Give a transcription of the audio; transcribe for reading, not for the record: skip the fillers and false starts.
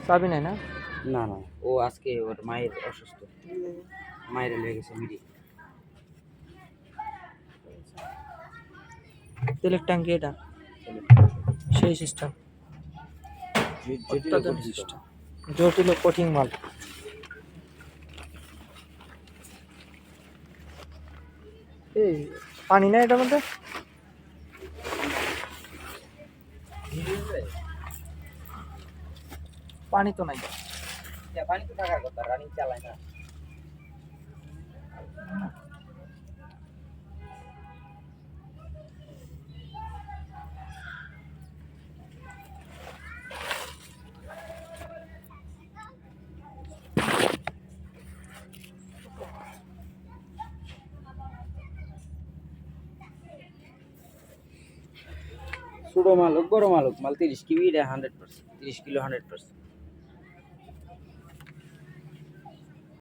চাবি নাই না? না না, ও আজকে ওর মায়ের অসুস্থ, মায়ের লেগে গেছে মিডি। তেলের ট্যাঙ্কি এটা সেই সিস্টেম, জটিল ও অত্যাধুনিক কঠিন তো। সিস্টেম, জটিল ও কঠিন মাল। এই পানি নাই এটার মধ্যে? পানি তো নাই। পানি তো থাকার কথা, রানিং চালায় না। ছোট মাল হোক বড় মাল হোক, মাল 30 কিলো 100%, 30 কিলো 100%।